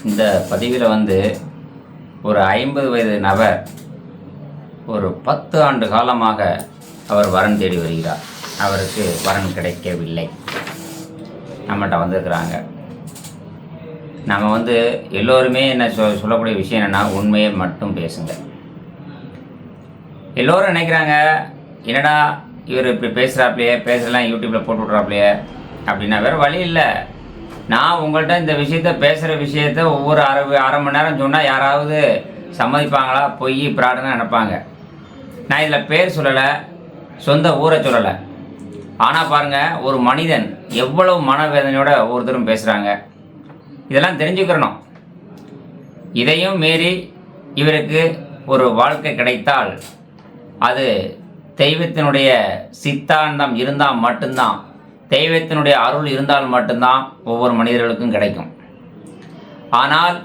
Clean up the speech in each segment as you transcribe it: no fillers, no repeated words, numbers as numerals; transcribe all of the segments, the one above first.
இந்த பதிவில் ஒரு 50 வயது நபர் ஒரு 10 ஆண்டு காலமாக அவர் வரன் தேடி வருகிறார். அவருக்கு வரன் கிடைக்கவில்லை. நம்மகிட்ட வந்திருக்கிறாங்க. நம்ம எல்லோருமே என்ன சொல்லக்கூடிய விஷயம் என்னென்னா, உண்மையை மட்டும் பேசுங்க. எல்லோரும் நினைக்கிறாங்க, என்னடா இவர் இப்படி பேசுகிறாப்லையே, பேசலாம் யூடியூப்பில் போட்டு விட்றாப்லையே அப்படின்னா வேறு வழி இல்லை. நான் உங்கள்கிட்ட இந்த பேசுகிற விஷயத்த ஒவ்வொரு அரை மணி நேரம் சொன்னால் யாராவது சம்மதிப்பாங்களா? பொய் பிராடுன்னு நினைப்பாங்க. நான் இதில் பேர் சொல்லலை, சொந்த ஊரை சொல்லலை. ஆனால் பாருங்கள், ஒரு மனிதன் எவ்வளவு மனவேதனையோட ஒவ்வொருத்தரும் பேசுகிறாங்க. இதெல்லாம் தெரிஞ்சுக்கிறணும். இதையும் மீறி இவருக்கு ஒரு வாழ்க்கை கிடைத்தால் அது தெய்வத்தினுடைய சித்தாந்தம் இருந்தால் மட்டும்தான், தெய்வத்தினுடைய அருள் இருந்தால் மட்டும்தான் ஒவ்வொரு மனிதர்களுக்கும் கிடைக்கும். ஆனால்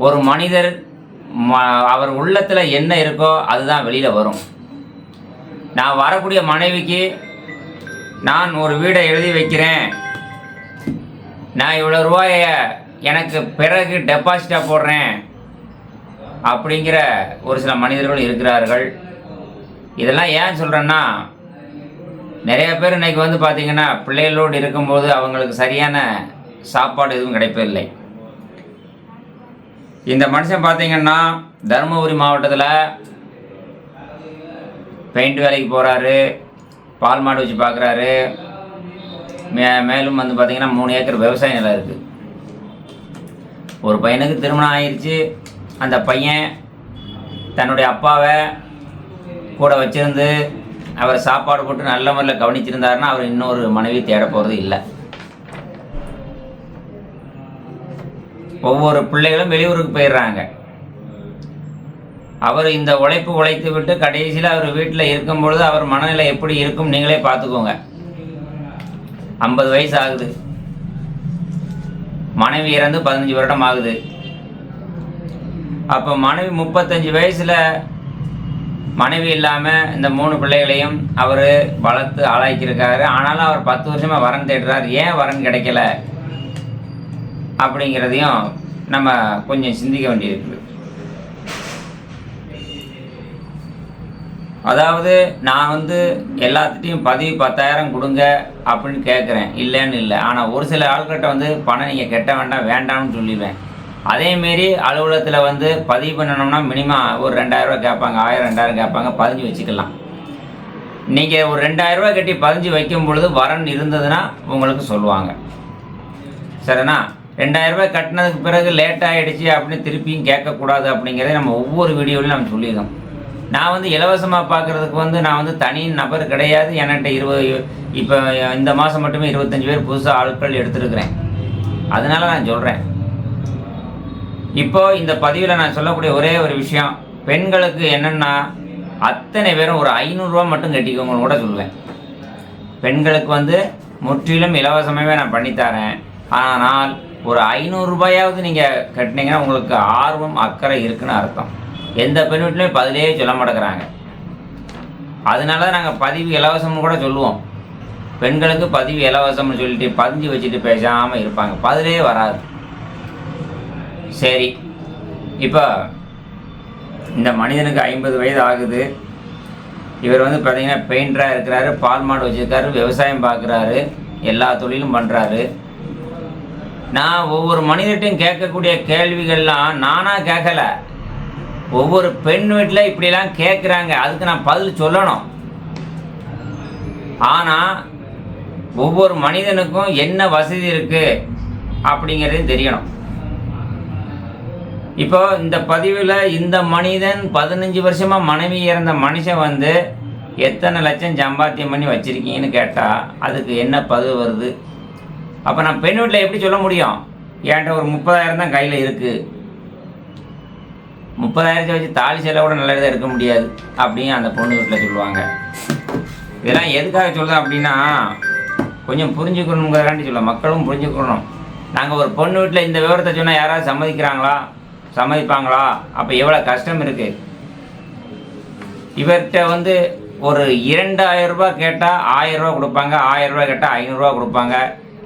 ஒரு மனிதர் அவர் உள்ளத்தில் என்ன இருக்கோ அதுதான் வெளியில் வரும். நான் வரக்கூடிய மனைவிக்கு நான் ஒரு வீடை எழுதி வைக்கிறேன், நான் இவ்வளோ ரூபாயை எனக்கு பிறகு டெபாசிட்டாக போடுறேன் அப்படிங்கிற ஒரு சில மனிதர்கள் இருக்கிறார்கள். இதெல்லாம் ஏன் சொல்கிறேன்னா, நிறைய பேர் இன்றைக்கி பார்த்திங்கன்னா பிள்ளைகளோடு இருக்கும்போது அவங்களுக்கு சரியான சாப்பாடு எதுவும் கிடைப்பதில்லை. இந்த மனுஷன் பார்த்திங்கன்னா தருமபுரி மாவட்டத்தில் பெயிண்ட் வேலைக்கு போகிறாரு, பால் மாடு வச்சு பார்க்குறாரு. மேலும் பார்த்திங்கன்னா 3 ஏக்கர் விவசாய நிலம் இருக்குது. ஒரு பையனுக்கு திருமணம் ஆயிடுச்சு. அந்த பையன் தன்னுடைய அப்பாவை கூட வச்சுருந்து அவர் சாப்பாடு போட்டு நல்ல முறையில் கவனிச்சிருந்தாருன்னா அவர் இன்னொரு மனைவி தேட போகிறது இல்லை. ஒவ்வொரு பிள்ளைகளும் வெளியூருக்கு போயிடுறாங்க. அவர் இந்த உழைத்து விட்டு கடைசியில் அவர் வீட்டில் இருக்கும்பொழுது அவர் மனநிலை எப்படி இருக்கும் நீங்களே பார்த்துக்கோங்க. 50 வயசு ஆகுது, மனைவி இறந்து 15 வருடம் ஆகுது. அப்போ மனைவி 35 வயசில் மனைவி இல்லாமல் இந்த 3 பிள்ளைகளையும் அவர் வளர்த்து ஆளாக்கியிருக்காரு. ஆனாலும் அவர் 10 வருஷமாக வரன் தேடுறார். ஏன் வரன் கிடைக்கல அப்படிங்கிறதையும் நம்ம கொஞ்சம் சிந்திக்க வேண்டியிருக்குது. அதாவது நான் எல்லாத்துட்டையும் பதவி 10,000 கொடுங்க அப்படின்னு கேட்குறேன், இல்லைன்னு இல்லை. ஆனால் ஒரு சில ஆள்கிட்ட பணம் நீங்கள் கட்ட வேண்டாம், வேண்டாம்னு சொல்லிடுவேன். அதேமாரி அலுவலகத்தில் பதிவு பண்ணணும்னா மினிமம் ஒரு 2,000 கேட்பாங்க, 1000 2000 கேட்பாங்க, பதிஞ்சு வச்சுக்கலாம். நீங்கள் ஒரு 2,000 கட்டி பதிஞ்சு வைக்கும் பொழுது வரன் இருந்ததுன்னா உங்களுக்கு சொல்லுவாங்க. சரிண்ணா, 2,000 கட்டினதுக்கு பிறகு லேட் ஆகிடுச்சு அப்படின்னு திருப்பியும் கேட்கக்கூடாது அப்படிங்கிறத நம்ம ஒவ்வொரு வீடியோவிலையும் நம்ம சொல்லியிருக்கோம். நான் இலவசமாக பார்க்குறதுக்கு நான் தனி நபர் கிடையாது. என்கிட்ட இப்போ இந்த மாதம் மட்டுமே 25 பேர் புதுசாக ஆட்கள் எடுத்துருக்கிறேன். அதனால நான் சொல்கிறேன். இப்போது இந்த பதிவில் நான் சொல்லக்கூடிய ஒரே ஒரு விஷயம், பெண்களுக்கு என்னென்னா, அத்தனை பேரும் ஒரு 500 ரூபா மட்டும் கட்டிக்கோங்கன்னு கூட சொல்லுவேன். பெண்களுக்கு முற்றிலும் இலவசமாகவே நான் பண்ணித்தரேன். ஆனால் ஒரு 500 ரூபாயாவது நீங்கள் கட்டினீங்கன்னா உங்களுக்கு ஆர்வம் அக்கறை இருக்குன்னு அர்த்தம். எந்த பெண் வீட்டிலையும் பதிலே சொல்ல மாட்டேங்கிறாங்க. அதனால நாங்கள் பதிவு இலவசம்னு கூட சொல்லுவோம். பெண்களுக்கு பதிவு இலவசம்னு சொல்லிட்டு பதிஞ்சு வச்சுட்டு பேசாமல் இருப்பாங்க, பதிலே வராது. சரி, இப்போ இந்த மனிதனுக்கு 50 வயது ஆகுது. இவர் பார்த்திங்கன்னா பெயிண்டராக இருக்கிறாரு, பால் மாடு வச்சுருக்காரு, விவசாயம் பார்க்குறாரு, எல்லா தொழிலும் பண்ணுறாரு. நான் ஒவ்வொரு மனிதர்கிட்டையும் கேட்கக்கூடிய கேள்விகள்லாம் நானாக கேட்கலை, ஒவ்வொரு பெண் வீட்டில் இப்படிலாம் கேட்குறாங்க. அதுக்கு நான் பதில் சொல்லணும். ஆனால் ஒவ்வொரு மனிதனுக்கும் என்ன வசதி இருக்குது அப்படிங்கிறதையும் தெரியணும். இப்போ இந்த பதிவில் இந்த மனிதன் 15 வருஷமாக மனைவி இறந்த மனுஷன் எத்தனை லட்சம் சம்பாத்தியம் பண்ணி வச்சுருக்கீங்கன்னு கேட்டால் அதுக்கு என்ன பதிவு வருது? அப்போ நான் பெண் வீட்டில் எப்படி சொல்ல முடியும்? என்கிட்ட ஒரு 30,000 தான் கையில் இருக்குது, 30,000 வச்சு தாலி செலவு கூட நல்லதாக இருக்க முடியாது அப்படின்னு அந்த பொண்ணு வீட்டில் சொல்லுவாங்க. இதெல்லாம் எதுக்காக சொல்கிறேன் அப்படின்னா, கொஞ்சம் புரிஞ்சுக்கணுங்கிறதாண்டி சொல்ல, மக்களும் புரிஞ்சுக்கணும். நாங்கள் ஒரு பொண்ணு வீட்டில் இந்த விவரத்தை சொன்னால் யாராவது சம்மதிப்பாங்களா? அப்போ எவ்வளோ கஷ்டம் இருக்குது. இவர்கிட்ட ஒரு 2,000 ரூபா கேட்டால் 1,000 ரூபா கொடுப்பாங்க, 1,000 ரூபா கேட்டால் 500 ரூபா கொடுப்பாங்க.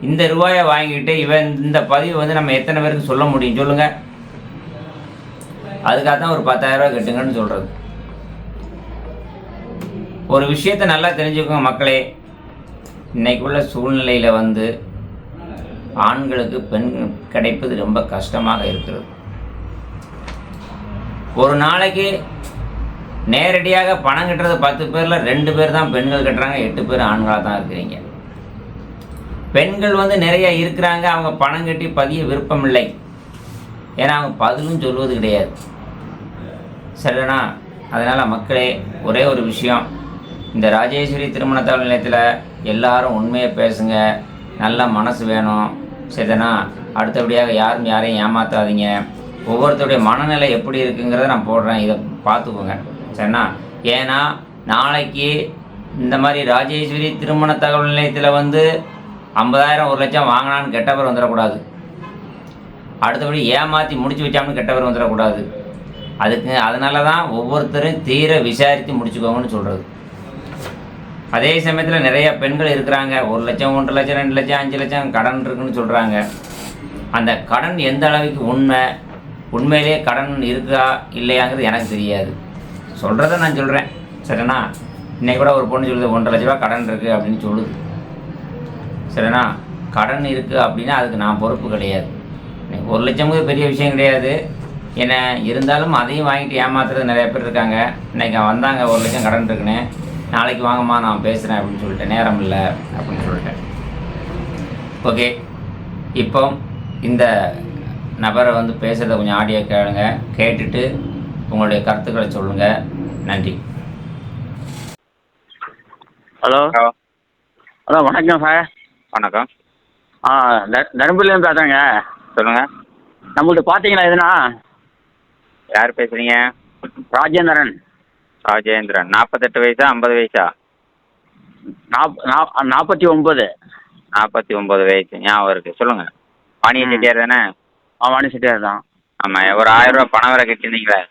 இந்த ரூபாயை வாங்கிட்டு இவன் இந்த பதிவு வந்து நம்ம எத்தனை பேருக்கு சொல்ல முடியும் சொல்லுங்கள்? அதுக்காக தான் ஒரு 10,000 ரூபா கட்டுங்கன்னு சொல்கிறது. ஒரு விஷயத்தை நல்லா தெரிஞ்சுக்கோங்க மக்களே. இன்றைக்குள்ள சூழ்நிலையில் வந்து ஆண்களுக்கு பெண் கிடைப்பது ரொம்ப கஷ்டமாக இருக்கிறது. ஒரு நாளைக்கு நேரடியாக பணம் கட்டுறது 10 பேரில் 2 பேர் தான் பெண்கள் கட்டுறாங்க, 8 பேர் ஆண்களாக தான் இருக்கிறீங்க. பெண்கள் வந்து நிறைய இருக்கிறாங்க, அவங்க பணம் கட்டி பதிய விருப்பம் இல்லை. ஏன்னா அவங்க பதிலும் சொல்வது கிடையாது. சரிண்ணா? அதனால் மக்களே, ஒரே ஒரு விஷயம், இந்த ராஜேஸ்வரி திருமண தகவல் நிலையத்தில் எல்லாரும் உண்மையை பேசுங்க. நல்ல மனசு வேணும். சரிதானா? அடுத்தபடியாக யாரும் யாரையும் ஏமாற்றாதீங்க. ஒவ்வொருத்தருடைய மனநிலை எப்படி இருக்குங்கிறத நான் போடுறேன், இதை பார்த்துக்கோங்க. சரிண்ணா? ஏன்னா நாளைக்கு இந்த மாதிரி ராஜேஸ்வரி திருமண தகவல் நிலையத்தில் வந்து 50,000 1 லட்சம் வாங்கினான்னு கெட்ட பேர் வந்துடக்கூடாது. அடுத்தபடி ஏமாற்றி முடிச்சு வச்சாமல் கெட்ட பேர் வந்துடக்கூடாது. அதனால தான் ஒவ்வொருத்தரும் தீர விசாரித்து முடிச்சுக்கோங்கன்னு சொல்கிறது. அதே சமயத்தில் நிறைய பெண்கள் இருக்கிறாங்க, 1 லட்சம் 1.5 லட்சம் 2 லட்சம் 5 லட்சம் கடன் இருக்குன்னு சொல்கிறாங்க. அந்த கடன் எந்த அளவுக்கு உண்மையிலேயே கடன் இருக்கா இல்லையாங்கிறது எனக்கு தெரியாது. சொல்கிறத நான் சொல்கிறேன். சரிண்ணா? இன்றைக்கி கூட ஒரு பொண்ணு சொல்லுது 1.5 லட்ச ரூபா கடன் இருக்குது அப்படின்னு சொல்லுது. சரிண்ணா? கடன் இருக்குது அப்படின்னா அதுக்கு நான் பொறுப்பு கிடையாது. 1 லட்சமுக்கு பெரிய விஷயம் கிடையாது. என்ன இருந்தாலும் அதையும் வாங்கிட்டு ஏமாத்துறது நிறைய பேர் இருக்காங்க. இன்றைக்கி வந்தாங்க 1 லட்சம் கடன் இருக்குன்னு, நாளைக்கு வாங்கம்மா நான் பேசுகிறேன் அப்படின்னு சொல்லிட்டேன், நேரம் இல்லை அப்படின்னு சொல்லிட்டேன். ஓகே, இப்போ இந்த நபரை வந்து பேசுகிறத கொஞ்சம் ஆடியோ கேளுங்க, கேட்டுட்டு உங்களுடைய கருத்துக்களை சொல்லுங்கள். நன்றி. ஹலோ ஹலோ, வணக்கம் சார். வணக்கம். தருமபுரியிலேருந்து பேசுகிறேங்க. சொல்லுங்கள். நம்மள்ட்ட பார்த்தீங்களா எதுனா? யார் பேசுகிறீங்க? ராஜேந்திரன். ராஜேந்திரன். 48 வயசா 50 வயசா? 49. 49 வயசு. ஞாபகம் இருக்குது. சொல்லுங்கள். வாணிய செட்டியார் தானே? வாணி செட்டியார் தான். ஆமாம். ஒரு 1000 ரூபா பணம் வேறு கட்டியிருந்தீங்களே?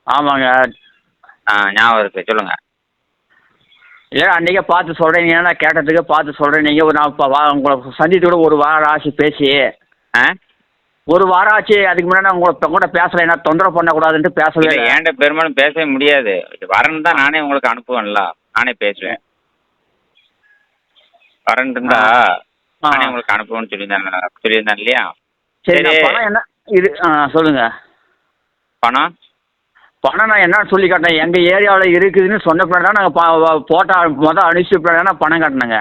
ஆமாங்க. ஞாபகம் இருக்குது. சொல்லுங்கள். இல்லை, அன்றைக்கே பார்த்து சொல்கிறேன். நான் கேட்டதுக்கு பார்த்து சொல்கிறேன். நீங்கள் நான் இப்போ உங்களை சந்தித்து கூட ஒரு வாரம் ஆச்சு பேசி. ஒரு வாரம் ஆச்சு. அதுக்கு முன்னாடி நான் உங்களை பேசலை, என்ன தொந்தரவு பண்ணக்கூடாதுன்ட்டு பேசவே இல்லை. ஏன்ட்ட பெரும்பாலும் பேசவே முடியாது. வரணும் தான் நானே உங்களுக்கு அனுப்புவேன்ல, நானே பேசுவேன். வரணும் இருந்தா நானே உங்களுக்கு அனுப்புவேன்னு சொல்லியிருந்தேன் இல்லையா? சரி, பணம் என்ன இது? சொல்லுங்க. பணம் நான் என்ன சொல்லி காட்டினேன், எங்கள் ஏரியாவில் இருக்குதுன்னு சொன்ன பின்னாடி தான் நாங்கள் போட்டோ அனுப்பிச்சு பின்னாடி நான் பணம் கட்டினேங்க.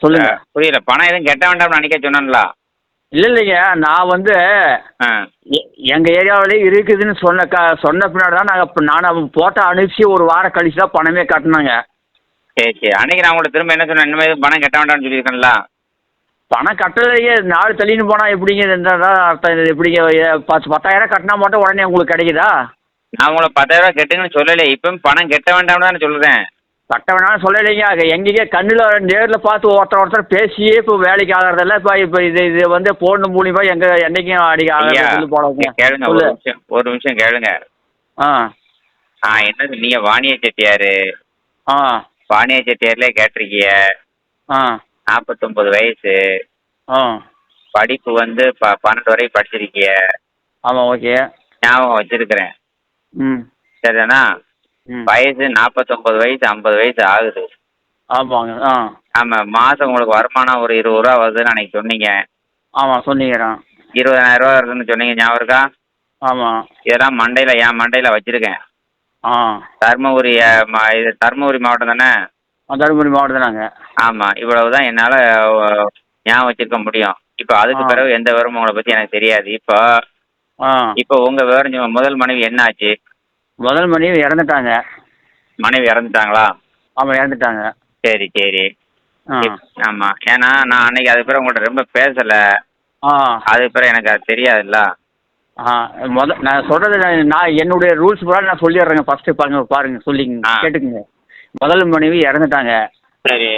சொல்லுங்க. புரியல. பணம் எதுவும் கட்ட வேண்டாம்னு நினைக்க சொன்னேன்ல? இல்லைங்க, நான் வந்து எங்கள் ஏரியாவிலே இருக்குதுன்னு சொன்ன பின்னாடி தான் நான் போட்டோ அனுப்பிச்சு ஒரு வாரம் கழிச்சு தான் பணமே கட்டினேங்க. சரி சரி. அன்னைக்கு நான் உங்களை திரும்ப என்ன சொன்னேன், இனிமேல் பணம் கட்ட வேண்டாம்னு சொல்லியிருக்கேன்ல? பணம் கட்டலையே, நாள் தள்ளின்னு போனால் எப்படிங்க அர்த்தம்? இது எப்படிங்க 10,000 கட்டினா மட்டும் உடனே உங்களுக்கு கிடைக்குதா? நான் உங்களை 10,000 ரூபா கட்டுங்கன்னு சொல்லலை, இப்பவும் பணம் கட்ட வேண்டாம்னு தானே சொல்கிறேன். கட்ட வேணாம்னு சொல்லலைங்க. எங்கேயே கண்ணில் நேரில் பார்த்து ஒருத்தர் பேசியே இப்போ வேலைக்கு ஆகிறதில்ல. இப்போ இது வந்து போன் மூலியமா என்னைக்கும் அடிக்க போடுங்க. கேளுங்க, ஒரு நிமிஷம் கேளுங்க. என்ன சொன்னீங்க? வாணிய செட்டியார். வாணிய செட்டியார்ல கேட்டிருக்கீங்க. 49 வயசு. படிப்பு வந்து 12 வரை படிச்சிருக்கீங்க. ஆமாம், ஓகே, ஞாபகம் வச்சிருக்கிறேன். சரிதானா? வயசு 49 வயசு 50 வயசு ஆகுது. ஆமாங்க. ஆமாம். மாதம் உங்களுக்கு வருமானம் ஒரு 20 ரூபா வருதுன்னு அன்னைக்கு சொன்னீங்க. ஆமாம், சொன்னீங்க. 20,000 ரூபா வருதுன்னு சொன்னீங்க, ஞாபகம் இருக்கா? ஆமாம். இதெல்லாம் என் மண்டையில் வச்சுருக்கேன். தருமபுரி இது தருமபுரி மாவட்டம் தானே? தருமபுரி மாவட்டம் தானாங்க. ஆமாம். இவ்வளவு தான் என்னால் ஞாபகம் வச்சுருக்க முடியும். இப்போ அதுக்கு பிறகு எந்த விவரமும் உங்களை பற்றி எனக்கு தெரியாது. இப்போ உங்கள் விவரம், முதல் மனைவி என்ன ஆச்சு? முதல் மனைவி இறந்துட்டாங்க. மனைவி இறந்துட்டாங்களா? ஆமாம், இறந்துட்டாங்க. சரி சரி. ஆமாம். ஏன்னா நான் அன்னைக்கு அதுக்கு பிறகு உங்கள்கிட்ட ரொம்ப பேசலை. அதுக்கு பிறகு எனக்கு அது தெரியாதுல்ல. நான் சொல்கிறது, நான் என்னுடைய ரூல்ஸ் பிரகாரம் நான் சொல்லிடுறேங்க. ஃபஸ்ட்டு பாருங்க சொல்லிங்க, கேட்டுக்குங்க. முதல் மனைவி இறந்துட்டாங்க. சரி.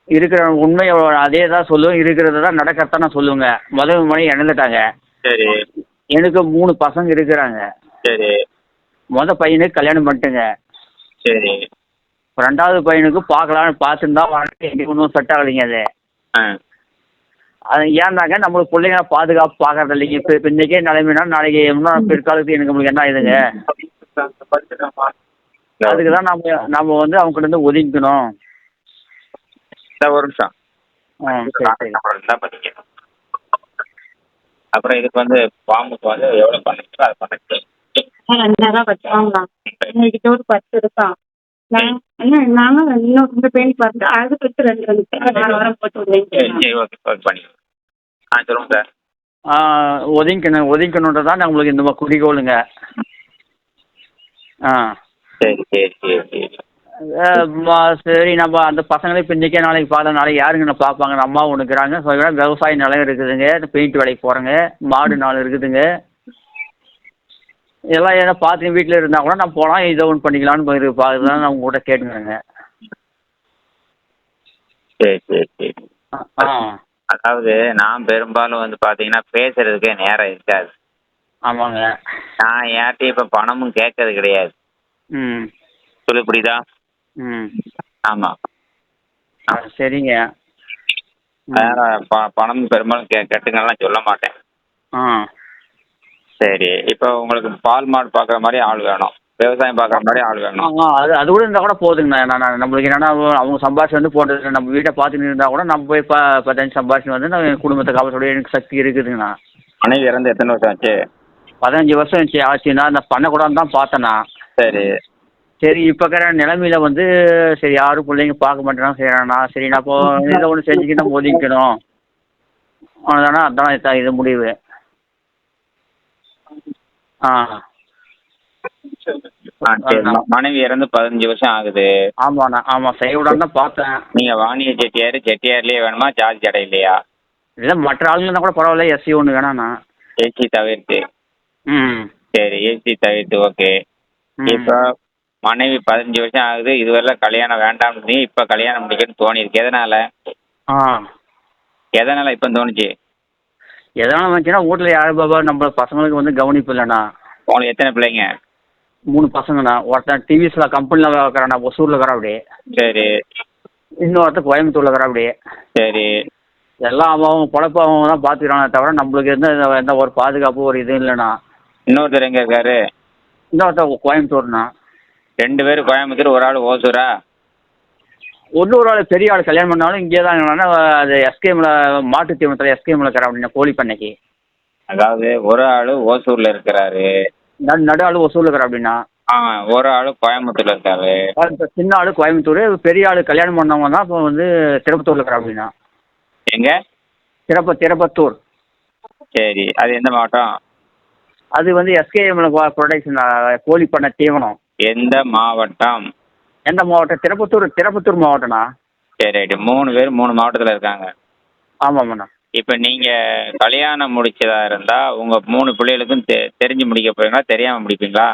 இருக்கிற உண்மை அதே தான் சொல்லுவேன், இருக்கிறத தான் நடக்கிறதான் நான் சொல்லுவேங்க. முதல் மனைவி இறந்துட்டாங்க. சரி. எனக்கு 3 பசங்க இருக்கிறாங்க. சரி. பையனுக்கு கல்யாணம் பண்ணிட்டுங்க. சரி. 2வது பையனுக்கு பார்க்கலான்னு பார்த்துன்னு தான் எங்களுக்கு ஒன்றும் செட் ஆகலைங்க. அது ஆ. அது ஏன்னாங்க நம்மளுக்கு பிள்ளைங்க பாதுகாப்பு பார்க்கறது இல்லைங்க. இப்போ இன்றைக்கே நிலைமைனா நாளைக்கு இன்னும் பிற்காலத்துக்கு எனக்கு நம்மளுக்கு என்ன ஆகுதுங்க? அதுக்கு தான் நம்ம வந்து அவங்ககிட்ட இருந்து ஒதுங்கிக்கணும். ஒரு நிமிஷம். சரி சரி. அப்புறம் இதுக்கு வந்து பாம்புக்கு வந்து எவ்வளோ பண்ணிக்கலாம் அதை பண்ணிட்டு 2000 வச்சாங்களாம். எங்ககிட்ட ஒரு 10 இருக்கான். நாங்க இன்னும் இந்த பெயிண்ட் பார்த்து அது கொடுத்து 2 வாரம் போட்டு சரி ஓகே ஓகே பண்ணிக்கலாம். சொல்லுங்க சார். ஒதுங்கிக்கணுன்றது தான் நம்மளுக்கு இந்த குறிக்கோளுங்க. ஆ சரி சரி சரி சரி. சரி, நம்ம அந்த பசங்களே இப்போ இன்றைக்கே நாளைக்கு பார்த்தா நாளைக்கு யாருங்க நான் பார்ப்பாங்க? நம்ம அம்மா ஒன்றுக்குறாங்க. விவசாய நிலம் இருக்குதுங்க, பெயிண்ட் வேலைக்கு போகிறேங்க, மாடு 4 இருக்குதுங்க. எல்லாம் ஏதோ பார்த்து வீட்டில் இருந்தால் கூட நான் போகலாம், இதை ஒன்று பண்ணிக்கலான்னு பார்த்து தான் நான் உங்கள்கிட்ட கேட்டுக்கிறேங்க. சரி சரி சரி. ஆ அதாவது நான் பெரும்பாலும் வந்து பார்த்தீங்கன்னா பேசுறதுக்கே நேரம் இருக்காது. ஆமாங்க. நான் யார்ட்டையும் இப்போ பணமும் கேட்கறது கிடையாது. ம் சொல்லு புரியுதா? ம் ஆமாம். சரிங்க. பணம் பெரும்பாலும் கட்டுங்கலாம் சொல்ல மாட்டேன். ஆ சரி, இப்போ உங்களுக்கு பால் மாடு பார்க்குற மாதிரி ஆள் வேணும், விவசாயம் பார்க்குற மாதிரி ஆள் வேணும். அது கூட இருந்தால் கூட போதுங்கண்ணா. நம்மளுக்கு என்னன்னா அவங்க சம்பாரிச்சு வந்து போட்டது நம்ம வீட்டை பார்த்துட்டு இருந்தால் கூட நம்ம போய் 15 சம்பாரிச்சு வந்து நம்ம குடும்பத்தை காப்பாற்றோட எனக்கு சக்தி இருக்குதுங்கண்ணா. மனைவி இறந்து எத்தனை வருஷம் ஆச்சு? 15 வருஷம் ஆச்சுன்னா அந்த பண்ணக்கூடாதுன்னு தான் பார்த்தேண்ணா. சரி சரி, இப்போ இருக்கிற நிலைமையில வந்து சரி யாரும் பிள்ளைங்க பார்க்க மாட்டேன்னா சரிண்ணா. சரி, நான் இப்போ இதை ஒன்று செஞ்சுக்கிட்டு நம்ம ஒதுங்கிக்கணும். அவ்வளோதானா? அதான் இது முடிவு. ஆ சரி. மனைவி இறந்து 15 வருஷம் ஆகுது. ஆமாண்ணா. ஆமாம், செய்ய விடான்னு தான் பார்த்தேன். நீங்கள் வாணிய செட்டியார்லேயே வேணுமா, ஜார்ஜ் கடை இல்லையா? இல்லை, மற்ற ஆளுங்க கூட பரவாயில்ல, எஸ்சி ஒன்று வேணாண்ணா. ஏசி தவிர்த்து. ம் சரி, ஏசி தவிர்த்து ஓகே. இப்போ மனைவி 15 வருஷம் ஆகுது, இதுவரை கல்யாணம் வேண்டாம்னு நீ இப்போ கல்யாணம் முடிக்கணும்னு தோணிருக்கு. எதனால? எதனால இப்போ தோணுச்சு? எதனால வந்துச்சுன்னா வீட்டில் யார் பாபா நம்ம பசங்களுக்கு வந்து கவனிப்பு இல்லைண்ணா. உங்களுக்கு எத்தனை பிள்ளைங்க? 3 பசங்கண்ணா. ஒருத்தன் டிவிஎஸ்ல கம்பெனியில் இருக்கிறாண்ணா, ஒசூரில் இருக்கிறா அப்படி. சரி. இன்னொருத்தர் கோயம்புத்தூரில் இருக்கிறா அப்படி. சரி. எல்லாம் அவங்க பொழப்பு அவங்க தான் பார்த்துக்கிறானே தவிர நம்மளுக்கு எந்த ஒரு பாதுகாப்பு ஒரு இது இல்லைண்ணா. இன்னொருத்தர் எங்கே இருக்காரு? இன்னொருத்தர் கோயம்புத்தூர்ண்ணா. 2 பேர் கோயம்புத்தூர், ஒரு ஆள் ஓசூரா? ஒரு ஆள் பெரிய ஆள் கல்யாணம் பண்ணாலும் இங்கே தான். அது எஸ்கேமில் மாட்டு தீவனத்தில் எஸ்கேமில் இருக்கிறா அப்படின்னா கோழி பண்ணைக்கு. அதாவது ஒரு ஆள் ஓசூரில் இருக்கிறாரு, நடு ஆள் ஒசூரில் இருக்கிறா அப்படின்னா. ஒரு ஆள் கோயம்புத்தூர்ல இருக்காரு. சின்ன ஆள் கோயம்புத்தூர், பெரிய ஆள் கல்யாணம் பண்ணவங்க தான் இப்போ வந்து திருப்பத்தூரில் இருக்கிறா அப்படின்னா. எங்க? திருப்பத்தூர். சரி, அது எந்த மாவட்டம்? அது வந்து எஸ்கேஎம்ல ப்ரொடக்ஷன் கோழி பண்ண தீவனம். எந்த மாவட்டம்? எந்த மாவட்டம்? திருப்பத்தூர் மாவட்டம்ண்ணா. சரி ரைட்டு. 3 பேர் 3 மாவட்டத்தில் இருக்காங்க. ஆமாம்ண்ணா. இப்போ நீங்கள் கல்யாணம் முடிச்சதா இருந்தால் உங்கள் 3 பிள்ளைகளுக்கும் தெரிஞ்சு முடிக்க போறீங்களா, தெரியாமல் முடிப்பீங்களா?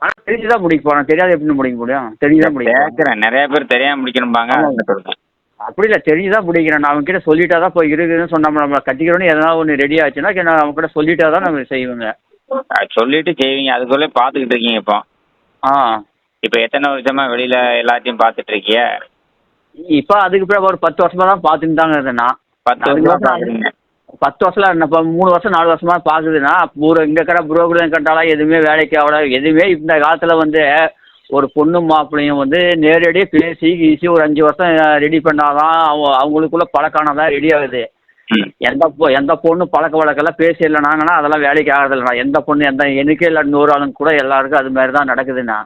ஆனால் தெரிஞ்சு தான் முடிக்க போகிறேன். தெரியாது எப்படி முடிக்க முடியும்? தெரிஞ்சு தான் முடிக்கிறேன். கேட்குறேன், நிறைய பேர் தெரியாமல் முடிக்கணும்பாங்க. சொல்லுங்கள். அப்படி இல்லை, தெரிஞ்சு தான் முடிக்கிறேன். நான் அவங்ககிட்ட சொல்லிட்டா தான் இப்போ இருக்குதுன்னு சொன்னோம். நம்ம கட்டிக்கிறோன்னு எதனா ஒன்று ரெடி ஆச்சுன்னா நான் அவங்ககிட்ட சொல்லிட்டா தான் நம்ம செய்வோங்க. சொல்லிட்டு செய்வீங்க, அதுக்குள்ளே பார்த்துக்கிட்டு இருக்கீங்க. இப்போ எத்தனை வருஷமா வெளியில் எல்லாத்தையும் பார்த்துட்டு இருக்கீங்க? இப்போ அதுக்கு பிறகு ஒரு 10 வருஷமா தான் பார்த்துட்டு தாங்க இருந்தேன் நான். 10 வருஷமா பார்க்குறீங்க? 10 வருஷம் இப்போ 3 வருஷம் 4 வருஷமா பார்க்குதுன்னா இங்கே இருக்கிற புரோக்கரும் கேட்டாலும் எதுவுமே வேலைக்கு ஆகல. எதுவுமே இந்த காலத்தில் வந்து ஒரு பொண்ணு மாப்பிள்ளையும் வந்து நேரடியாக பேசி ஈஸி ஒரு 5 வருஷம் ரெடி பண்ணாதான் அவங்களுக்குள்ள பழக்கானதான் ரெடி ஆகுது. எந்த பொண்ணு பழக்க வழக்கெல்லாம் பேசி இல்லைனாங்கன்னா அதெல்லாம் வேலைக்கு ஆகிறதில்லண்ணா. எந்த பொண்ணு எனக்கே இல்லை 100 ஆளுங்க கூட எல்லாருக்கும் அது மாதிரி தான் நடக்குதுண்ணா.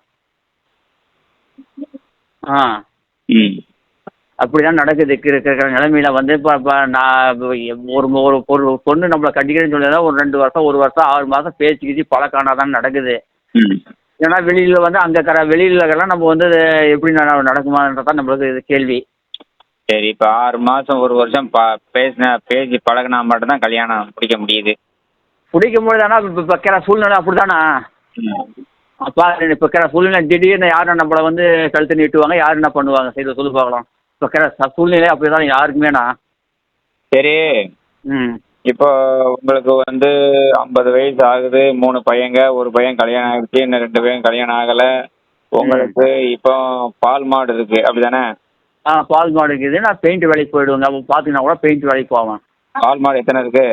அப்படிதான் நடக்குது. இருக்கிற நிலைமையில வந்து இப்போ நான் ஒரு பொண்ணு நம்மளை கட்டிக்கிறேன்னு சொல்லி ஒரு 2 வருஷம் 1 வருஷம் 6 மாதம் பேசிக்கிச்சு பழக்கானாதான் நடக்குது. ஏன்னா வெளியில் வந்து அங்கே வெளியில் இருக்கிறலாம் நம்ம வந்து எப்படி நடக்குமான்றதான் நம்மளுக்கு இது கேள்வி. சரி, இப்போ 6 மாதம் 1 வருஷம் பேசி பழகினா மட்டும்தான் கல்யாணம் பிடிக்க முடியுது. பிடிக்க முடியுதானா? இப்போ வைக்கிற சூழ்நிலை அப்படிதானா? அப்பா இப்போ இருக்கிற சூழ்நிலை திடீர்னு யாரும் நம்மளை வந்து கழுத்து நீட்டுவாங்க, யார் என்ன பண்ணுவாங்க? சரி சொல்லி பார்க்கலாம். இப்போ இருக்கிற சூழ்நிலை அப்படிதான் யாருக்குமேண்ணா. சரி. இப்போ உங்களுக்கு வந்து 50 வயசு ஆகுது, 3 பையங்க, ஒரு பையன் கல்யாணம் ஆகிடுச்சு, இன்னும் 2 பையன் கல்யாணம் ஆகலை. உங்களுக்கு இப்போ பால் மாடு இருக்கு அப்படிதானே? பால் மாடு இருக்குது. நான் பெயிண்ட் வேலைக்கு போயிடுவேங்க. அப்போ பார்த்தீங்கன்னா கூட பெயிண்ட் வேலைக்கு போவேன். பால் மாடு எத்தனை இருக்கு?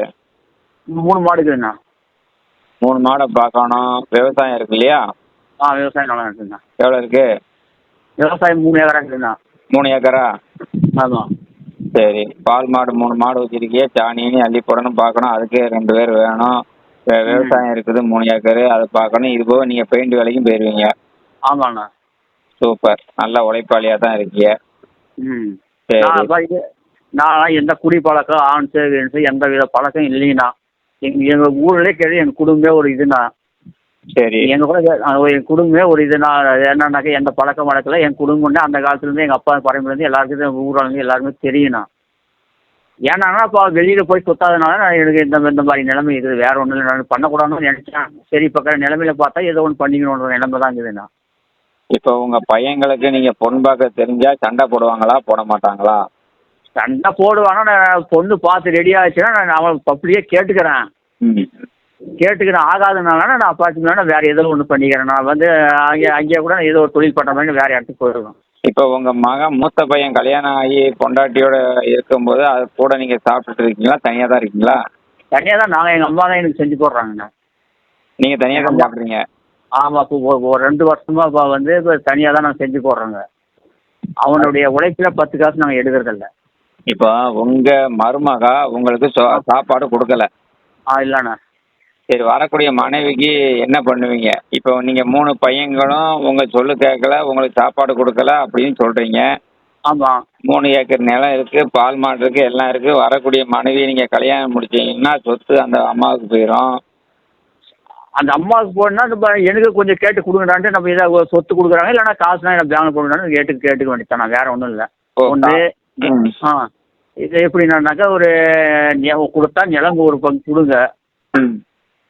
3 மாடு இருக்குதுண்ணா. 3 மாடை பார்க்கணும். விவசாயம் இருக்கு இல்லையா? விவசாயம் நல்லா இருக்குதுண்ணா. எவ்வளோ இருக்கு? விவசாயம் 3 ஏக்கரா இருக்குதுண்ணா. 3 ஏக்கரா? ஆமாம். சரி, பால் மாடு 3 மாடு வச்சிருக்கியே, சாணினி அள்ளி போடணும், பார்க்கணும். அதுக்கே 2 பேர் வேணும். விவசாயம் இருக்குது 3 ஏக்கரு, அதை பார்க்கணும். இது போக நீங்கள் பெயிண்ட் வேலைக்கும் போயிடுவீங்க. ஆமாண்ணா. சூப்பர், நல்ல உழைப்பாளியாக தான் இருக்கீங்க. ம். சரி. நான் எந்த குடி பழக்கம் ஆன்சு எந்த வித பழக்கம் இல்லைங்கண்ணா. எங்கள் ஊர்லேயே கேள்வி எங்கள் குடும்பமே ஒரு இதுண்ணா. சரி. எங்கள் கூட என் குடும்பமே ஒரு இதுண்ணா. என்னன்னாக்கா எந்த பழக்கம் வழக்கல. என் குடும்பம்னு அந்த காலத்துலேருந்து எங்கள் அப்பா பரம்பரைலேருந்து எல்லாருக்கும் ஊராளுங்க எல்லாருமே தெரியுண்ணா. ஏன்னா இப்போ வெளியில் போய் சுத்தாதனால நான் எனக்கு இந்த மாதிரி நிலைமை இருக்குது. வேற ஒன்றும் இல்லை. நான் பண்ணக்கூடாதுன்னு நினச்சேன். சரி, இப்போ நிலைமையில பார்த்தா ஏதோ ஒன்று பண்ணிக்கணுன்ற நிலைமை தான் இருக்குதுண்ணா. இப்போ உங்கள் பையங்களுக்கு நீங்கள் பொண்ணு பார்க்க தெரிஞ்சால் சண்டை போடுவாங்களா, போட மாட்டாங்களா? சண்டை போடுவானா? நான் பொண்ணு பார்த்து ரெடி ஆச்சுன்னா நான் அவன் அப்படியே கேட்டுக்கிறேன். ம். கேட்டுக்கிறேன். ஆகாதனால நான் பார்த்துக்கணும்னா வேறு ஏதோ ஒன்று பண்ணிக்கிறேன். நான் வந்து அங்கேயே கூட ஏதோ ஒரு தொழில் பண்ணுற மாதிரி வேறு இடத்துக்கு போயிடுவேன். இப்போ உங்கள் மகன் மூத்த பையன் கல்யாணம் ஆகி பொண்டாட்டியோட இருக்கும்போது அது கூட நீங்கள் சாப்பிட்டுட்டு இருக்கீங்களா, தனியாக தான் இருக்கீங்களா? தனியாக தான். நாங்கள் எங்கள் அம்மா தான் எனக்கு செஞ்சு போடுறாங்கண்ணா. நீங்கள் தனியாக தான் சாப்பிட்றீங்க? ஆமாம். இப்போ ஒரு 2 வருஷமாக இப்போ வந்து இப்போ தனியாக தான் நான் செஞ்சு போடுறேங்க. அவனுடைய உழைப்பில் 10 காசு நாங்கள் எடுக்கிறதில்ல. இப்போ உங்கள் மருமக உங்களுக்கு சாப்பாடு கொடுக்கல. இல்லைண்ணா. சரி, வரக்கூடிய மனைவிக்கு என்ன பண்ணுவீங்க? இப்போ நீங்கள் 3 பையங்களும் உங்கள் சொல்லு கேட்கல, உங்களுக்கு சாப்பாடு கொடுக்கல அப்படின்னு சொல்கிறீங்க. ஆமாம். 3 ஏக்கர் நிலம் இருக்குது, பால் மாடு இருக்குது, எல்லாம் இருக்குது. வரக்கூடிய மனைவி நீங்கள் கல்யாணம் முடிச்சீங்கன்னா சொத்து அந்த அம்மாவுக்கு போயிடும். அந்த அம்மாவுக்கு போனால் இப்போ எனக்கு கொஞ்சம் கேட்டு கொடுங்கடான்ட்டு நம்ம இதை சொத்து கொடுக்குறாங்க. இல்லைன்னா காசுனா எனக்கு பேங்க் போடுறான்னு கேட்டுக்க வேண்டியதானா. வேறு ஒன்றும் இல்லை. ஒன்று இது எப்படின்னாக்கா ஒரு கொடுத்தா நிலம் ஒரு பங்கு கொடுங்க.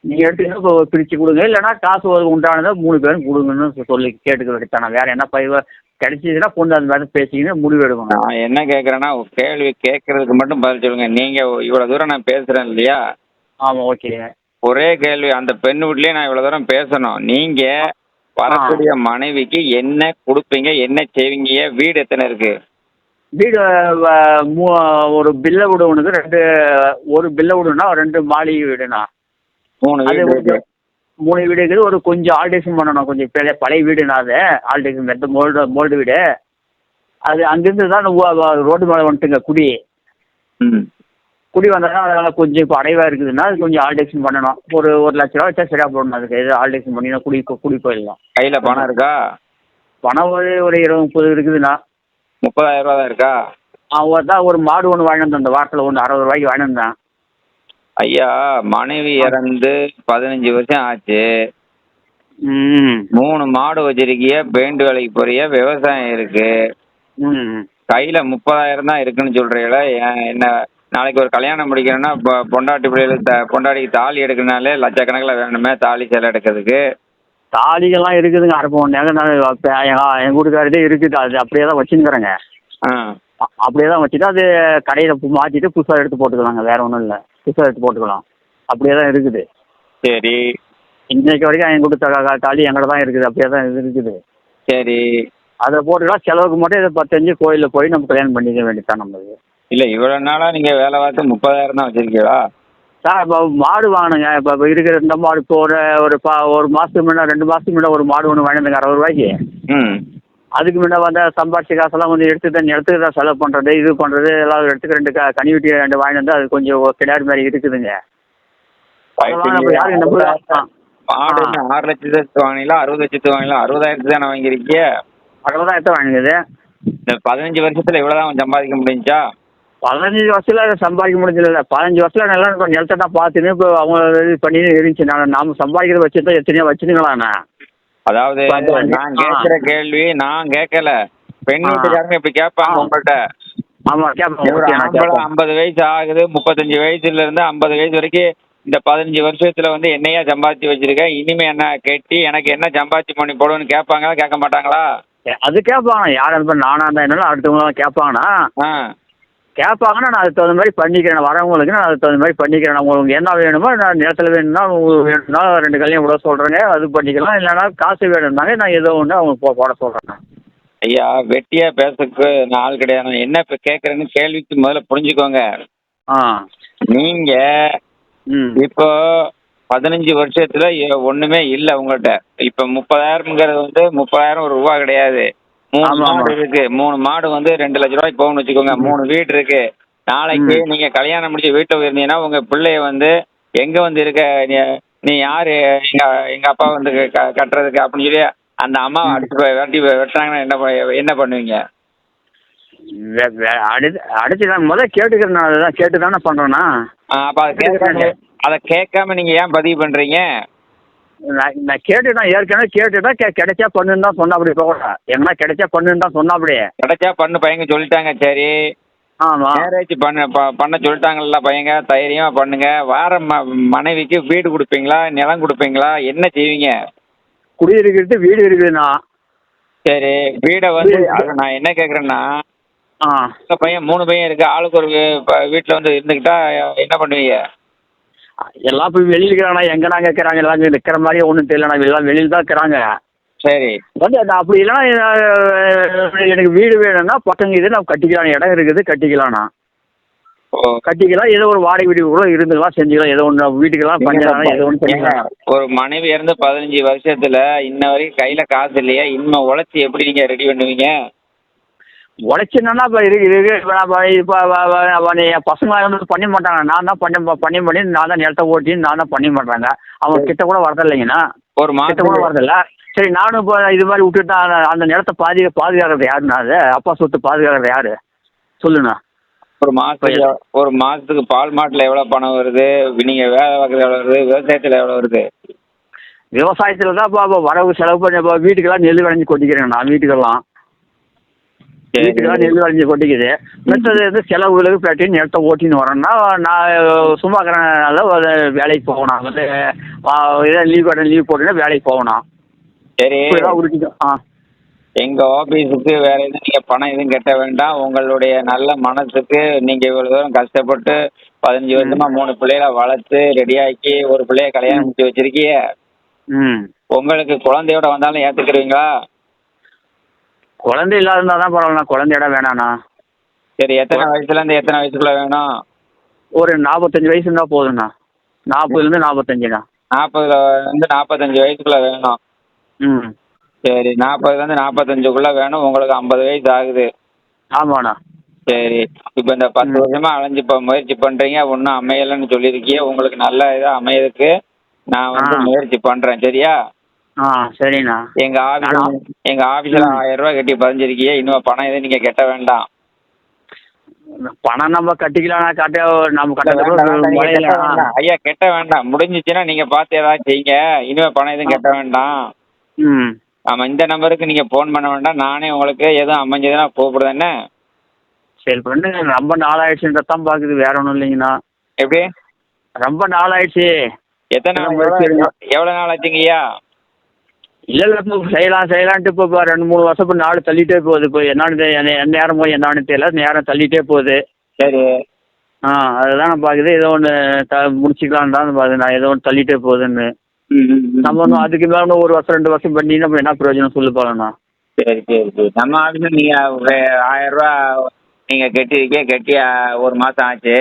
நீங்கள் எடுத்துக்கிட்டு பிரித்து கொடுங்க. இல்லைன்னா காசு உண்டானதை 3 பேரும் கொடுங்கன்னு சொல்லி கேட்டுக்க வேண்டியதானா. வேறு என்ன கிடைச்சிதுன்னா பொண்ணு அந்த மாதிரி பேசிக்கின்னு முடிவு எடுக்கணும். நான் என்ன கேட்குறேன்னா, கேள்வி கேட்கறதுக்கு மட்டும் பதில் சொல்லுங்க. நீங்கள் இவ்வளோ தூரம் நான் பேசுகிறேன் இல்லையா? ஆமாம். ஓகே. ஒரே கேள்வி, அந்த பெண் வீட்லேயே நான் இவ்வளோ தூரம் பேசணும். நீங்கள் வரக்கூடிய மனைவிக்கு என்ன கொடுப்பீங்க, என்ன செய்வீங்க? வீடு எத்தனை இருக்குது? வீடு ஒரு பில்லை வீடு ஒன்றுக்கு ஒரு பில்லை வீடுனா 2 மாளிகை வீடுண்ணா. 3 வீடு இருக்குது. 3 வீடு இருக்குது. ஒரு கொஞ்சம் ஆல்ட்ரேஷன் பண்ணணும். கொஞ்சம் பழைய வீடுண்ணா. அது ஆல்ட்ரேஷன் மெத்த மோல்டு வீடு. அது அங்கேருந்து தான் ரோடு மேலே வந்துட்டுங்க குடி. குடி வந்தாலும் அதனால் கொஞ்சம் இப்போ அடைவாக இருக்குதுன்னா அது கொஞ்சம் ஆல்ட்ரேஷன் பண்ணணும். ஒரு 1 லட்ச ரூபா வச்சா சரியாக போடணும். அதுக்கு எது ஆல்ட்ரேஷன் பண்ணினா குடி போயிடலாம். கையில் பணம் இருக்கா? பணம் ஒரு 20 30 இருக்குதுண்ணா. 30,000 ரூபா தான் இருக்கா? தான் ஒரு மாடு ஒன்று வாங்கினேன். அந்த வாரத்தில் ஒன்று 60 ரூபாய்க்கு வாங்கினேன். ஐயா, மனைவி இறந்து 15 வருஷம் ஆச்சு. 3 மாடு வச்சிருக்கிய, பெயிண்ட் வேலைக்கு போறிய, விவசாயம் இருக்கு. கையில 30,000 தான் இருக்குன்னு சொல்றீங்களா? என்ன நாளைக்கு ஒரு கல்யாணம் முடிக்கணும்னா பொண்டாட்டி பிள்ளைகளுக்கு பொண்டாட்டிக்கு தாலி எடுக்கணும்னாலே லட்சக்கணக்கில் வேணுமே தாலி சேலை எடுக்கிறதுக்கு. தாலிகள்லாம் இருக்குதுங்க. அரை பவுன் எங்கள் வீட்டுக்காரதே இருக்குது. அது அப்படியே தான் வச்சுருக்கிறேங்க. அப்படியே தான் வச்சுட்டு அது கடையில் மாற்றிட்டு புதுசாக எடுத்து போட்டுக்கலாங்க. வேறு ஒன்றும் இல்லை. புதுசாக எடுத்து போட்டுக்கலாம். அப்படியே தான் இருக்குது. சரி. இன்னைக்கு வரைக்கும் என் கொடுத்த தாலி எங்கிட்ட தான் இருக்குது. அப்படியே தான் இருக்குது. சரி. அதை போட்டுக்கலாம். செலவுக்கு மட்டும் இதை 10 கோயிலில் போய் நம்ம கல்யாணம் பண்ணிக்க வேண்டியதான் நம்மளுக்கு. இல்லை, இவ்வளோ நாளாக நீங்கள் வேலை பார்த்து 30,000 தான் வச்சுருக்கீங்களா? சார் இப்போ மாடு வாங்கினுங்க. இப்போ இருக்கிற இந்த மாடு இப்போ ஒரு மாதத்துக்கு முன்னே 2 மாதத்துக்கு முன்னே ஒரு மாடு ஒன்று வாங்கினதுங்க 60 ரூபாய்க்கு. அதுக்கு முன்னே வந்து சம்பாதிச்ச காசெல்லாம் கொஞ்சம் எடுத்துக்கு தான் செலவு பண்ணுறது இது பண்ணுறது எல்லாம் எடுத்துக்க 2 கனி வெட்டி 2 வாங்கிட்டு வந்து அது கொஞ்சம் கிடாரி மாதிரி இருக்குதுங்க. மாடு 6 லட்சத்துக்கு வாங்கினீங்களா 60 லட்சத்துக்கு வாங்கினீங்களா? 60,000 தானே வாங்கியிருக்கீங்க? 60,000 வாங்கினது. இந்த 15 வருஷத்தில் இவ்வளோ தான் சம்பாதிக்க முடிஞ்சா? 15 வருஷத்தில் சம்பாதிக்க முடிஞ்சதில்ல. 15 வருஷத்தில் நல்லா நிலத்தை தான் பார்த்துன்னு இப்போ அவங்க இது பண்ணி இருந்துச்சு. நாம் சம்பாதிக்கிறத வச்சு தான் எத்தனையோ வச்சுருங்களாண்ணா. அதாவது நான் கேட்குற கேள்வி நான் கேட்கல. பெண் வீட்டுக்காரங்க இப்படி கேட்பாங்க உங்கள்கிட்ட. ஆமாம் கேட்பாங்க. 50 வயசு ஆகுது, 35 வயசுல இருந்து 50 வயசு வரைக்கும் இந்த 15 வருஷத்துல வந்து என்னையா சம்பாதிச்சு வச்சிருக்க, இனிமே என்ன கேட்டி எனக்கு என்ன சம்பாதிச்சு பண்ணி போடுன்னு கேட்பாங்களா கேட்க மாட்டாங்களா? அது கேட்பாங்க. யார் அனுப்ப நானா இருந்தா என்னாலும் அடுத்தவங்களாம் கேட்பாங்கண்ணா. கேட்பாங்கன்னா நான் அதுக்கு தகுந்த மாதிரி பண்ணிக்கிறேன். வரவங்களுக்கு நான் அதுக்கு தகுந்த மாதிரி பண்ணிக்கிறேன். உங்களுக்கு என்ன வேணுமோ நான் நிலத்தில் வேணும்னா வேணும்னா 2 கல்யாணம் விட சொல்கிறேங்க. அது பண்ணிக்கலாம். இல்லைன்னா காசு வேணும்னாங்க நான் ஏதோ ஒன்று அவங்க போட சொல்கிறேன். ஐயா வெட்டியா பேசுறதுக்கு நான் ஆள் கிடையாது. நான் என்ன இப்ப கேட்கறேன்னு கேள்விக்கு முதல்ல புரிஞ்சுக்கோங்க. ஆ. நீங்க ம். இப்போ 15 வருஷத்துல ஒண்ணுமே இல்ல உங்கள்ட்ட. இப்ப 30,000ங்கிறது வந்து 30,000 ஒரு ரூபா கிடையாது. 3 ஆமா, ஆமா. மாடு இருக்கு. 3 மாடு வந்து 2 லட்ச ரூபாய்க்கு போகும்னு வச்சுக்கோங்க. 3 வீடு இருக்கு. நாளைக்கு ம். நீங்க கல்யாணம் முடிச்சு வீட்டுல இருந்தீங்கன்னா உங்க பிள்ளைய வந்து எங்க வந்து இருக்க நீ நீ யாரு எங்க எங்க அப்பா வந்து கட்டுறதுக்கு அப்படின்னு சொல்லி அந்த அம்மாவை ம். அடிச்சு வெட்டி வெட்டினாங்கன்னா என்ன பண்ணுவீங்க? அடுத்து நான் முதல்ல கேட்டுக்கிறேன். நான் அதுதான் கேட்டு தானே பண்ணுறேண்ணா. அப்ப அதை கேட்காம நீங்க ஏன் பதிவு பண்றீங்க? நான் கேட்டுட்டேன், ஏற்கனவே கேட்டுட்டேன். கிடைச்சா பண்ணுன்னு தான் சொன்னா அப்படி போகல. என்ன கிடைச்சா பண்ணுன்னு தான் சொன்னா அப்படியே. கிடைச்சா பண்ணு பையங்க சொல்லிட்டாங்க. சரி, ஆமாம். மேரேஜ் பண்ண சொல்லிட்டாங்கல்ல பையங்க, தைரியமா பண்ணுங்க. வார மனைவிக்கு வீடு கொடுப்பீங்களா, நிலம் கொடுப்பீங்களா, என்ன செய்வீங்க? குடியிருக்கிறது வீடு இருக்குதுண்ணா. சரி, வீடை வந்து அது நான் என்ன கேட்குறேன்னா, ஆ. பையன் 3 பையன் இருக்கு, ஆளுக்கு ஒரு வீட்டில் வந்து இருந்துக்கிட்டா என்ன பண்ணுவீங்க? எல்லாம் போய் வெளியில் இருக்கிறாங்கண்ணா. எங்கண்ணா கேட்குறாங்க? எல்லாம் இங்கே நிற்கிற மாதிரியே ஒன்றும் தெரியலண்ணா. எல்லாம் வெளியில் தான் இருக்கிறாங்க. சரி, வந்து அது அப்படி இல்லைன்னா எனக்கு வீடு வேணும்னா பக்கங்க இது நான் கட்டிக்கலாம். இடம் இருக்குது, கட்டிக்கலாம்ண்ணா. ஓ, கட்டிக்கலாம். ஏதோ ஒரு வாடகை வீடு கூட இருந்துக்கலாம், செஞ்சுக்கலாம். ஏதோ ஒன்று வீட்டுக்கெல்லாம் பஞ்சம் ஏதோ ஒன்று பண்ணிக்கலாம். ஒரு மனைவி இருந்து 15 வருஷத்துல இன்ன வரைக்கும் கையில காசு இல்லையா? இன்னும் உழைச்சி எப்படி நீங்க ரெடி பண்ணுவீங்க? உழைச்சின்னா இப்போ இருக்கு இப்போ என் பசங்க வந்து பண்ணி மாட்டாங்க. நான் தான் பண்ணி நான் தான் நிலத்தை ஓட்டி நான் தான் பண்ணி மாட்டாங்க. அவங்க கிட்ட கூட வரதில்லைங்கண்ணா. ஒரு கிட்ட கூட மாசம் வரதில்ல. சரி, நானும் இப்போ இது மாதிரி விட்டுட்டு அந்த நிலத்தை பாதுகாக்கிறது யாருண்ணா? அது அப்பா சொத்து பாதுகாக்கிறது யாரு சொல்லுண்ணா? ஒரு மாசத்துக்கு பால் மாட்டுல எவ்வளவு பணம் வருது? நீங்க வேலை பார்க்கறது எவ்வளவு வருது? விவசாயத்துல எவ்வளவு வருது? விவசாயத்தில் தான் இப்போ வரவு செலவு பண்ணி இப்போ வீட்டுக்கெல்லாம் நெல் விளைஞ்சி கொட்டிக்கிறேன் நான். வீட்டுக்கெல்லாம் நெல் விளைஞ்சி கொட்டிக்குது. மற்றது வந்து செலவுகளுக்கு பேட்டின்னு நிலத்தை ஓட்டின்னு வரேன்னா நான் சும்மா இருக்கிறனால வேலைக்கு போகணும். வந்து இதை லீவ் போட்டுன்னா வேலைக்கு போகணும். சரி, இப்படிதான் உருட்டிக்கும். ஆ. எங்க ஆபீஸுக்கு வேற எதுவும் நீங்க பணம் எதுவும் கட்ட வேண்டாம். உங்களுடைய நல்ல மனசுக்கு நீங்க இவ்வளவு தூரம் கஷ்டப்பட்டு 15 வருஷமா 3 பிள்ளைகளை வளர்த்து ரெடியாக்கி ஒரு பிள்ளைய கல்யாணம் முடிச்சு வச்சிருக்கீங்க. ம். உங்களுக்கு குழந்தையோட வந்தாலும் ஏத்துக்கிருவீங்களா? குழந்தை இல்லாத தான் பரவாயில்லண்ணா. குழந்தையோட வேணாண்ணா. சரி, எத்தனை வயசுல இருந்து எத்தனை வயசுக்குள்ள வேணும்? ஒரு 45 வயசு இருந்தால் போதுண்ணா. 40லேருந்து 45ண்ணா. 40ல இருந்து 45 வயசுக்குள்ள வேணும். ம். சரி, 40ல இருந்து 45க்குள்ள வேணும். உங்களுக்கு 50 வயசு ஆகுது. ஆமாண்ணா. சரி, இப்போ இந்த 10 வருஷமா அலைஞ்சு இப்போ முயற்சி பண்றீங்க, ஒன்றும் அமையலைன்னு சொல்லியிருக்கீங்க. உங்களுக்கு நல்ல இதாக அமையறதுக்கு நான் வந்து முயற்சி பண்றேன். சரியா? ஆ, சரிண்ணா. எங்க ஆபீஸ்ல 1000 ரூபாய் கட்டி பதிஞ்சிருக்கீங்க. இன்னும் பணம் எதுவும் நீங்க கட்ட வேண்டாம். பணம் நம்ம கட்டிக்கலாம்ண்ணா. நம்ம வேண்டாம். ஐயா, கெட்ட வேண்டாம். முடிஞ்சிச்சுன்னா நீங்க பார்த்து ஏதாவது செய்யுங்க. இனிமே பணம் எதுவும் கட்ட வேண்டாம். ம். ஆமா, இந்த நம்பருக்கு நீங்க போன் பண்ண வேண்டாம். நானே உங்களுக்கு எதுவும் அமைஞ்சதுன்னா கூப்பிடுறேன். சரி பண்ணுங்க. ரொம்ப நாளாயிடுச்சுன்றதான் பார்க்குது, வேற ஒன்றும் இல்லைங்கண்ணா. எப்படி? ரொம்ப நாளாயிடுச்சு. எவ்வளவு நாள் ஆச்சுங்கய்யா? இல்லை இப்போ செய்யலான்ட்டு இப்போ 2-3 வருஷம் இப்போ நாள் தள்ளிட்டே போகுது. இப்போ என்ன நேரம் போய் என்னான்னு தெரியல. நேரம் தள்ளிட்டே போகுது. சரி. அதுதான் நான் பார்க்குது. ஏதோ ஒன்று முடிச்சிக்கலான்னு தான் பார்க்குது. நான் ஏதோ ஒன்று தள்ளிட்டே போகுதுன்னு. நம்ம ஒன்றும் அதுக்கு மேலே இன்னும் 1 வருஷம் 2 வருஷம் பண்ணி நம்ம என்ன பிரயோஜனம் சொல்லி போகலண்ணா. சரி சரி சரி, நம்ம ஆஃபீஸில் நீங்கள் 1000 ரூபா நீங்கள் கட்டி 1 மாதம் ஆச்சு.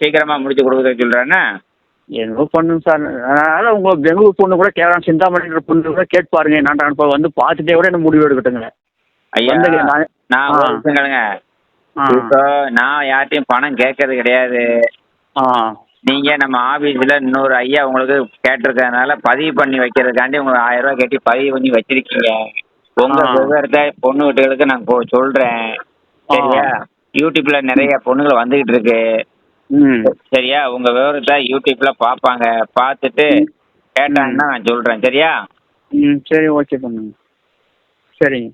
சீக்கிரமாக முடிச்சு கொடுக்க சொல்கிறேன்னு. என்னவோ பண்ணுங்க சார். அதனால் உங்கள் பெங்களூர் பொண்ணு கூட கேட்குறான், சிந்தாமணின்ற பொண்ணு கூட கேட்டு பாருங்க. நான் இப்போ வந்து பார்த்துட்டே கூட என்ன முடிவு எடுக்கட்டுங்க. ஐயா, நான் ஒரு விஷயம் கேளுங்க. இப்போ நான் யார்ட்டையும் பணம் கேட்கறது கிடையாது. நீங்கள் நம்ம ஆஃபீஸில் இன்னொரு ஐயா உங்களுக்கு கேட்டிருக்கறதுனால பதிவு பண்ணி வைக்கிறதுக்காண்டி உங்களுக்கு 1000 ரூபா கட்டி பதிவு பண்ணி வச்சிருக்கீங்க. உங்கள் விவரத்தை பொண்ணு வீட்டுகளுக்கு நான் சொல்கிறேன். சரியா? யூடியூப்ல நிறைய பொண்ணுகள் வந்துகிட்டு இருக்கு. சரியா? உங்க விவரத்தை யூடியூப்ல பார்ப்பாங்க. பார்த்துட்டு கேட்டாங்கன்னா நான் சொல்றேன். சரியா? சரி, ஓகே பண்ணுங்க. சரிங்க.